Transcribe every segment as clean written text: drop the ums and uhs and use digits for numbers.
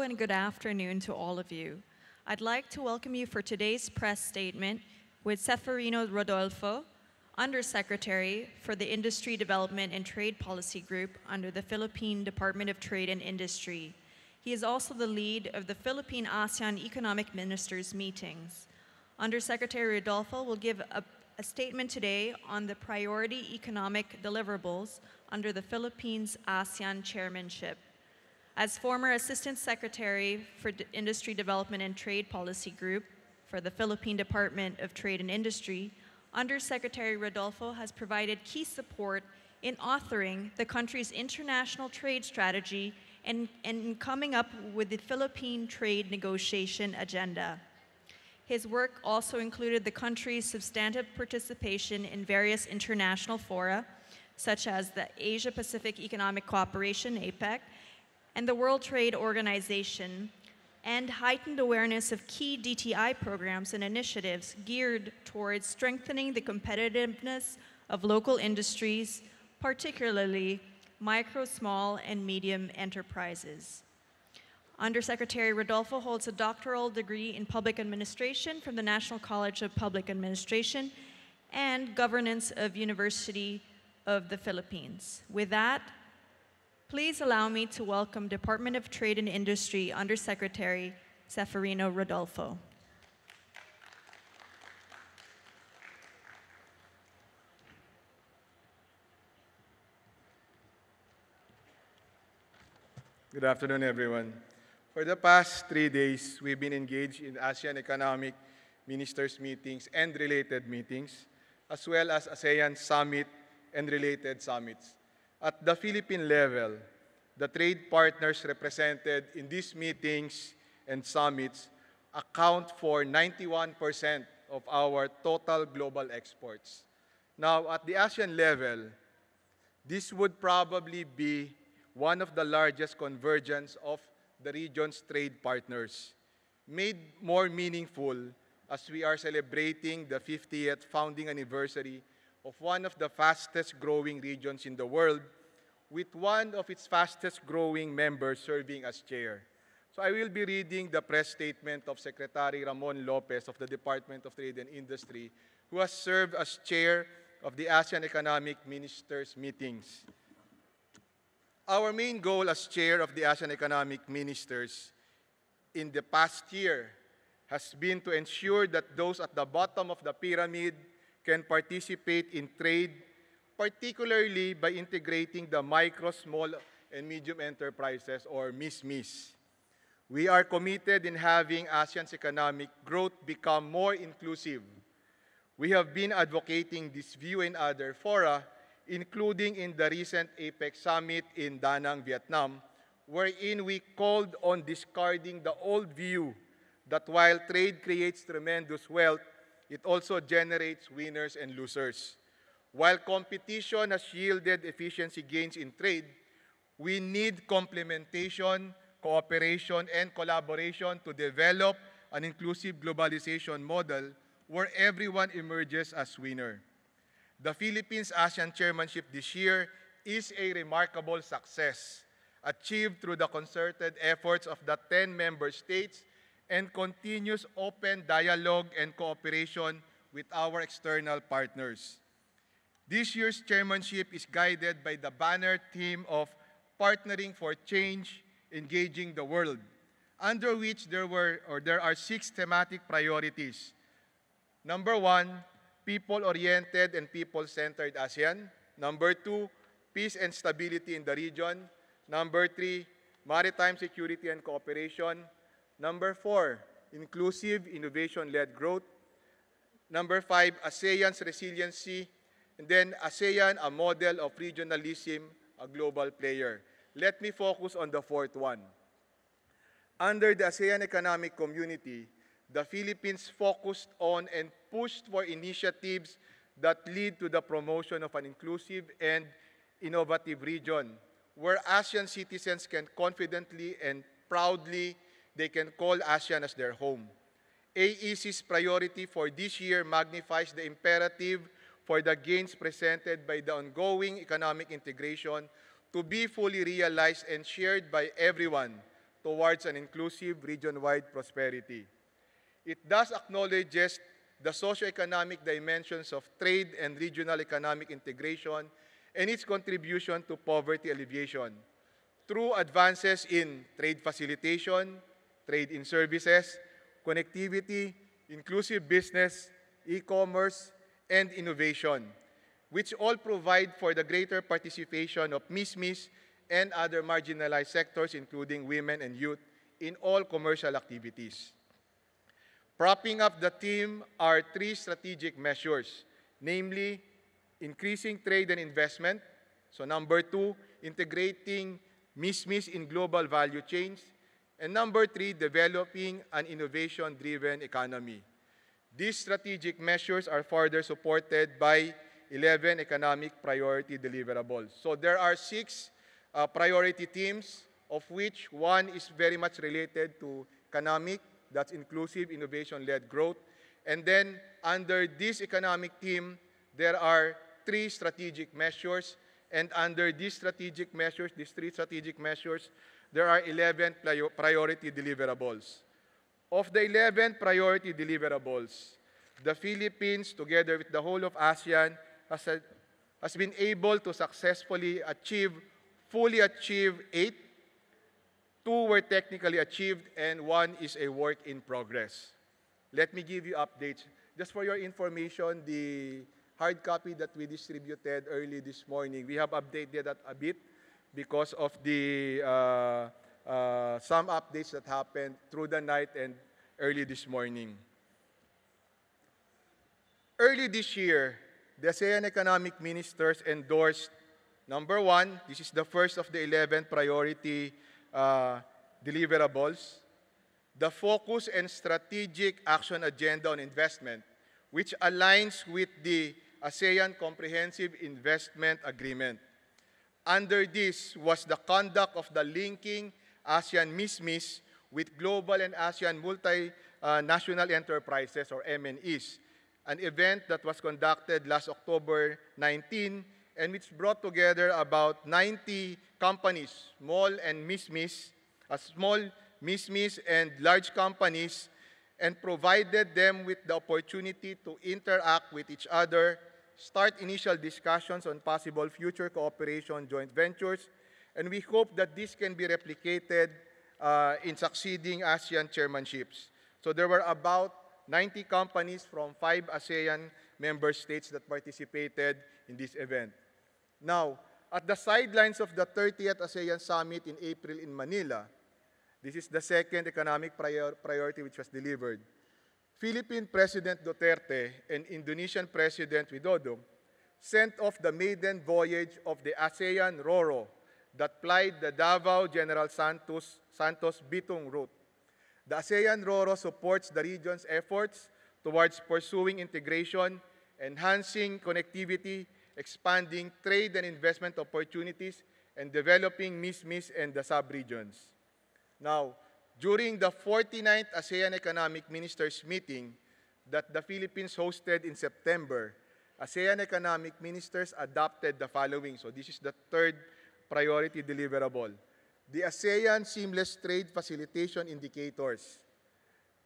and good afternoon to all of you. I'd like to welcome you for today's press statement with Ceferino Rodolfo, Undersecretary for the Industry Development and Trade Policy Group under the Philippine Department of Trade and Industry. He is also the lead of the Philippine ASEAN Economic Ministers meetings. Undersecretary Rodolfo will give a statement today on the priority economic deliverables under the Philippines ASEAN chairmanship. As former Assistant Secretary for Industry Development and Trade Policy Group for the Philippine Department of Trade and Industry, Undersecretary Rodolfo has provided key support in authoring the country's international trade strategy and in coming up with the Philippine trade negotiation agenda. His work also included the country's substantive participation in various international fora, such as the Asia-Pacific Economic Cooperation, APEC, and the World Trade Organization, and heightened awareness of key DTI programs and initiatives geared towards strengthening the competitiveness of local industries, particularly micro, small, and medium enterprises. Undersecretary Rodolfo holds a doctoral degree in public administration from the National College of Public Administration and Governance of University of the Philippines. With that, please allow me to welcome Department of Trade and Industry Undersecretary Ceferino Rodolfo. Good afternoon, everyone. For the past 3 days, we've been engaged in ASEAN Economic Ministers meetings and related meetings, as well as ASEAN Summit and related summits. At the Philippine level, the trade partners represented in these meetings and summits account for 91% of our total global exports. Now, at the ASEAN level, this would probably be one of the largest convergence of the region's trade partners, made more meaningful as we are celebrating the 50th founding anniversary of one of the fastest growing regions in the world, with one of its fastest growing members serving as chair. So I will be reading the press statement of Secretary Ramon Lopez of the Department of Trade and Industry, who has served as chair of the ASEAN Economic Ministers meetings. Our main goal as chair of the ASEAN Economic Ministers in the past year has been to ensure that those at the bottom of the pyramid can participate in trade, particularly by integrating the micro, small, and medium enterprises, or MISMEs. We are committed in having ASEAN's economic growth become more inclusive. We have been advocating this view in other fora, including in the recent APEC summit in Da Nang, Vietnam, wherein we called on discarding the old view that while trade creates tremendous wealth, it also generates winners and losers. While competition has yielded efficiency gains in trade, we need complementation, cooperation, and collaboration to develop an inclusive globalization model where everyone emerges as winner. The Philippines ASEAN chairmanship this year is a remarkable success, achieved through the concerted efforts of the 10 member states and continuous open dialogue and cooperation with our external partners. This year's chairmanship is guided by the banner theme of Partnering for Change, Engaging the World, under which there are 6 thematic priorities. Number 1, people-oriented and people-centered ASEAN. Number 2, peace and stability in the region. Number 3, maritime security and cooperation. Number 4, inclusive innovation-led growth. Number 5, ASEAN's resiliency. And then ASEAN, a model of regionalism, a global player. Let me focus on the 4th one. Under the ASEAN Economic Community, the Philippines focused on and pushed for initiatives that lead to the promotion of an inclusive and innovative region, where ASEAN citizens can confidently and proudly, they can call ASEAN as their home. AEC's priority for this year magnifies the imperative for the gains presented by the ongoing economic integration to be fully realized and shared by everyone towards an inclusive region-wide prosperity. It thus acknowledges the socioeconomic dimensions of trade and regional economic integration and its contribution to poverty alleviation through advances in trade facilitation, trade in services, connectivity, inclusive business, e-commerce, and innovation, which all provide for the greater participation of MISMIS and other marginalized sectors, including women and youth, in all commercial activities. Propping up the theme are three strategic measures, namely increasing trade and investment. So number 2, integrating MISMIS in global value chains. And number 3, developing an innovation-driven economy. These strategic measures are further supported by 11 economic priority deliverables. So there are 6 priority themes, of which one is very much related to economic, that's inclusive, innovation-led growth. And then under this economic theme, there are 3 strategic measures. And under these strategic measures, these 3 strategic measures, there are 11 priority deliverables. Of the 11 priority deliverables, the Philippines, together with the whole of ASEAN, has been able to successfully fully achieve 8. 2 were technically achieved, and 1 is a work in progress. Let me give you updates. Just for your information, the hard copy that we distributed early this morning, we have updated that a bit because of the some updates that happened through the night and early this morning. Early this year, the ASEAN economic ministers endorsed, number 1, this is the first of the 11 priority deliverables, the focus and strategic action agenda on investment, which aligns with the ASEAN Comprehensive Investment Agreement. Under this was the conduct of the Linking ASEAN MISMIS with Global and ASEAN Multinational Enterprises, or MNEs, an event that was conducted last October 19, and which brought together about 90 companies, small MISMIS and large companies, and provided them with the opportunity to interact with each other, start initial discussions on possible future cooperation joint ventures, and we hope that this can be replicated in succeeding ASEAN chairmanships. So there were about 90 companies from 5 ASEAN member states that participated in this event. Now, at the sidelines of the 30th ASEAN Summit in April in Manila, this is the second economic priority which was delivered. Philippine President Duterte and Indonesian President Widodo sent off the maiden voyage of the ASEAN RoRo that plied the Davao General Santos Bitong route. The ASEAN RoRo supports the region's efforts towards pursuing integration, enhancing connectivity, expanding trade and investment opportunities, and developing MISMIS and the sub-regions. Now, during the 49th ASEAN Economic Ministers meeting that the Philippines hosted in September, ASEAN Economic Ministers adopted the following. So this is the third priority deliverable. The ASEAN Seamless Trade Facilitation Indicators.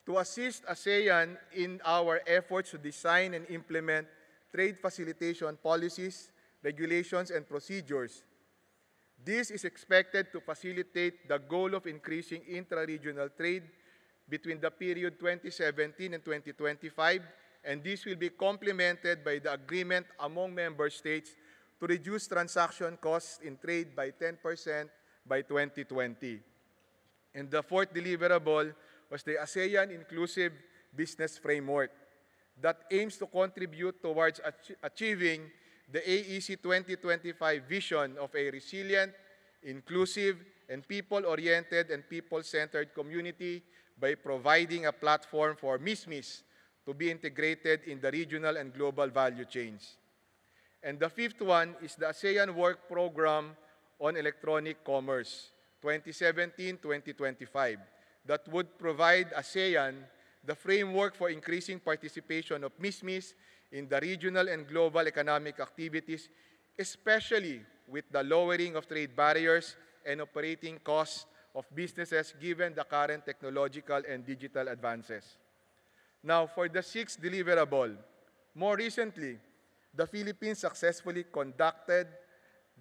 To assist ASEAN in our efforts to design and implement trade facilitation policies, regulations, and procedures, this is expected to facilitate the goal of increasing intra-regional trade between the period 2017 and 2025, and this will be complemented by the agreement among member states to reduce transaction costs in trade by 10% by 2020. And the fourth deliverable was the ASEAN Inclusive Business Framework that aims to contribute towards achieving the AEC 2025 vision of a resilient, inclusive, and people-oriented and people-centered community by providing a platform for MISMIS to be integrated in the regional and global value chains. And the fifth one is the ASEAN Work Program on Electronic Commerce 2017-2025 that would provide ASEAN the framework for increasing participation of MISMIS in the regional and global economic activities, especially with the lowering of trade barriers and operating costs of businesses given the current technological and digital advances. Now, for the sixth deliverable, more recently, the Philippines successfully conducted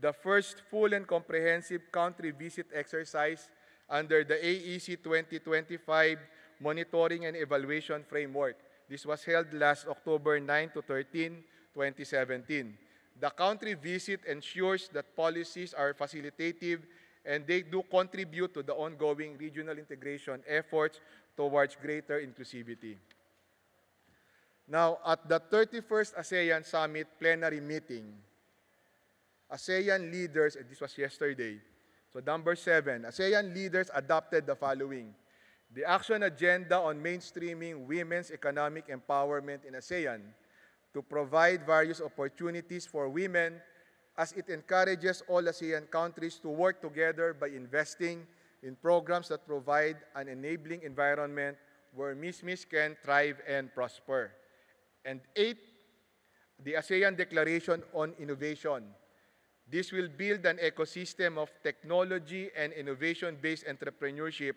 the first full and comprehensive country visit exercise under the AEC 2025 Monitoring and Evaluation Framework. This was held last October 9 to 13, 2017. The country visit ensures that policies are facilitative and they do contribute to the ongoing regional integration efforts towards greater inclusivity. Now, at the 31st ASEAN Summit plenary meeting, ASEAN leaders, and this was yesterday, so number 7, ASEAN leaders adopted the following. The action agenda on mainstreaming women's economic empowerment in ASEAN to provide various opportunities for women as it encourages all ASEAN countries to work together by investing in programs that provide an enabling environment where Miss can thrive and prosper. And 8, the ASEAN Declaration on Innovation. This will build an ecosystem of technology and innovation-based entrepreneurship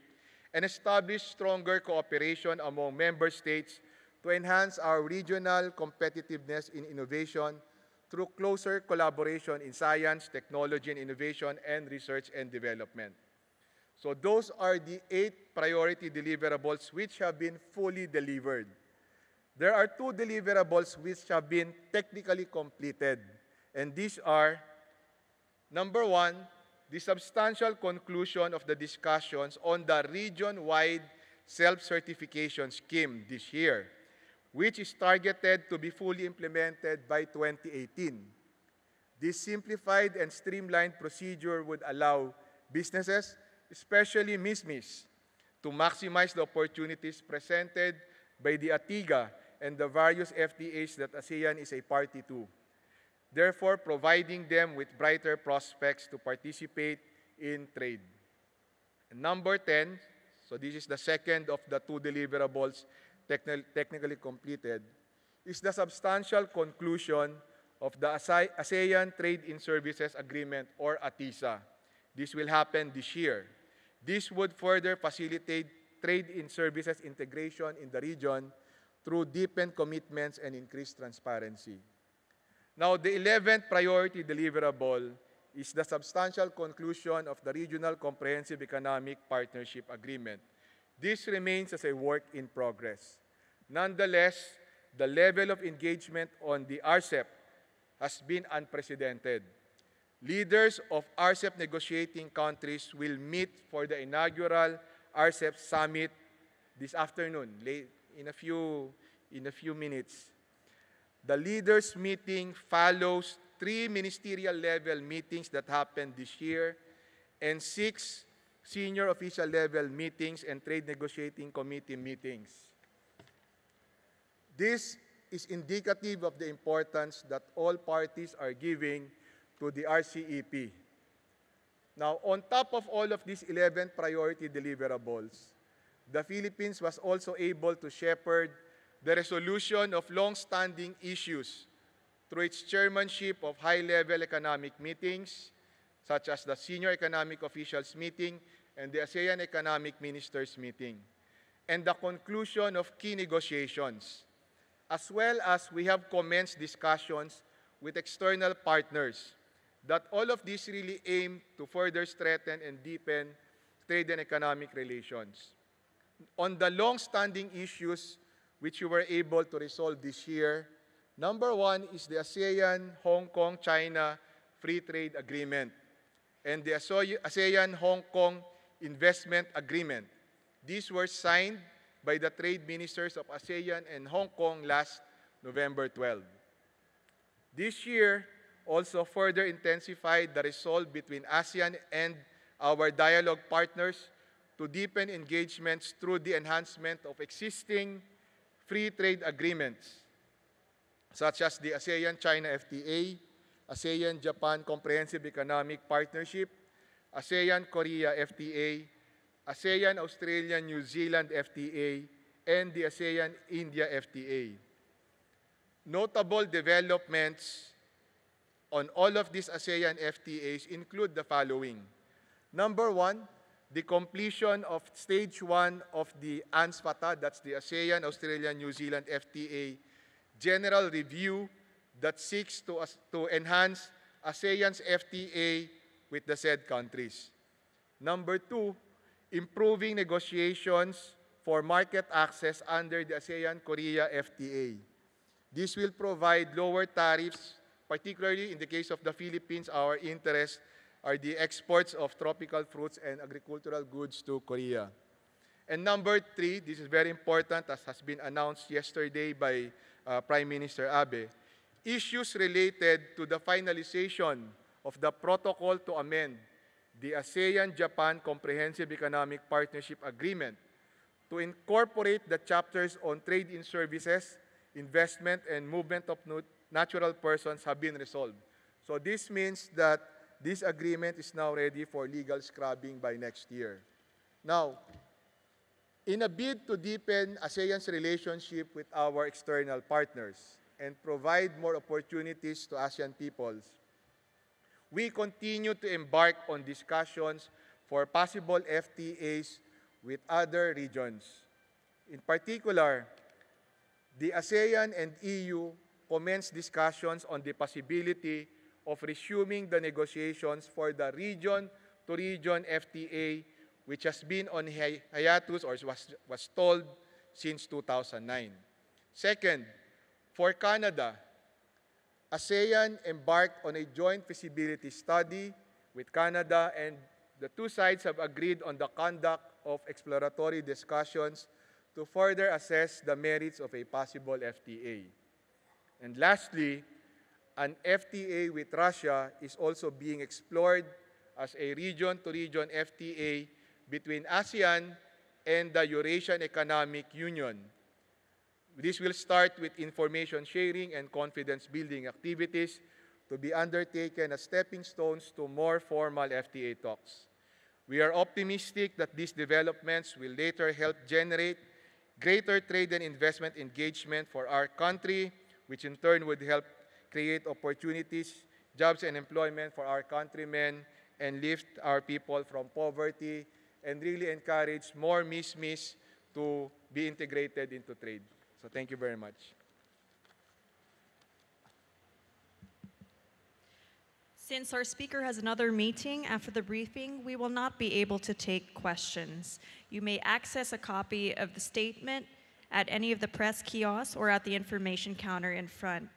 and establish stronger cooperation among member states to enhance our regional competitiveness in innovation through closer collaboration in science, technology, and innovation, and research and development. So those are the 8 priority deliverables which have been fully delivered. There are 2 deliverables which have been technically completed, and these are, number 1, the substantial conclusion of the discussions on the region-wide self-certification scheme this year, which is targeted to be fully implemented by 2018. This simplified and streamlined procedure would allow businesses, especially MISMIs, to maximize the opportunities presented by the ATIGA and the various FTAs that ASEAN is a party to, therefore providing them with brighter prospects to participate in trade. And number 10, so this is the second of the 2 deliverables technically completed, is the substantial conclusion of the ASEAN Trade in Services Agreement, or ATISA. This will happen this year. This would further facilitate trade in services integration in the region through deepened commitments and increased transparency. Now, the 11th priority deliverable is the substantial conclusion of the Regional Comprehensive Economic Partnership Agreement. This remains as a work in progress. Nonetheless, the level of engagement on the RCEP has been unprecedented. Leaders of RCEP negotiating countries will meet for the inaugural RCEP summit this afternoon, in a few minutes. The leaders' meeting follows 3 ministerial-level meetings that happened this year and 6 senior official-level meetings and trade negotiating committee meetings. This is indicative of the importance that all parties are giving to the RCEP. Now, on top of all of these 11 priority deliverables, the Philippines was also able to shepherd the resolution of long-standing issues through its chairmanship of high-level economic meetings, such as the Senior Economic Officials Meeting and the ASEAN Economic Ministers Meeting, and the conclusion of key negotiations, as well as we have commenced discussions with external partners that all of these really aim to further strengthen and deepen trade and economic relations. On the long-standing issues which we were able to resolve this year, number 1 is the ASEAN-Hong Kong-China Free Trade Agreement and the ASEAN-Hong Kong Investment Agreement. These were signed by the trade ministers of ASEAN and Hong Kong last November 12. This year also further intensified the resolve between ASEAN and our dialogue partners to deepen engagements through the enhancement of existing free trade agreements, such as the ASEAN-China FTA, ASEAN-Japan Comprehensive Economic Partnership, ASEAN-Korea FTA, ASEAN-Australia-New Zealand FTA, and the ASEAN-India FTA. Notable developments on all of these ASEAN FTAs include the following. Number 1, the completion of stage 1 of the ANSFATA, that's the ASEAN, Australia, New Zealand FTA general review that seeks to enhance ASEAN's FTA with the said countries. Number 2, improving negotiations for market access under the ASEAN-Korea FTA. This will provide lower tariffs, particularly in the case of the Philippines. Our interests are the exports of tropical fruits and agricultural goods to Korea. And number 3, this is very important, as has been announced yesterday by Prime Minister Abe, issues related to the finalization of the protocol to amend the ASEAN-Japan Comprehensive Economic Partnership Agreement to incorporate the chapters on trade in services, investment, and movement of natural persons have been resolved. So this means that this agreement is now ready for legal scrubbing by next year. Now, in a bid to deepen ASEAN's relationship with our external partners and provide more opportunities to ASEAN peoples, we continue to embark on discussions for possible FTAs with other regions. In particular, the ASEAN and EU commenced discussions on the possibility of resuming the negotiations for the region-to-region FTA, which has been on hiatus or was stalled since 2009. Second, for Canada, ASEAN embarked on a joint feasibility study with Canada, and the two sides have agreed on the conduct of exploratory discussions to further assess the merits of a possible FTA. And lastly, an FTA with Russia is also being explored as a region-to-region FTA between ASEAN and the Eurasian Economic Union. This will start with information sharing and confidence-building activities to be undertaken as stepping stones to more formal FTA talks. We are optimistic that these developments will later help generate greater trade and investment engagement for our country, which in turn would help create opportunities, jobs, and employment for our countrymen and lift our people from poverty and really encourage more MIS to be integrated into trade. So thank you very much. Since our speaker has another meeting after the briefing, we will not be able to take questions. You may access a copy of the statement at any of the press kiosks or at the information counter in front.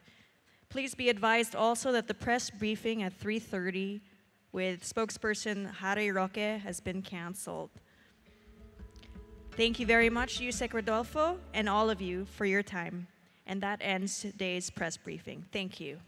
Please be advised also that the press briefing at 3:30 with spokesperson Harry Roque has been canceled. Thank you very much, Usec Rodolfo, and all of you for your time. And that ends today's press briefing. Thank you.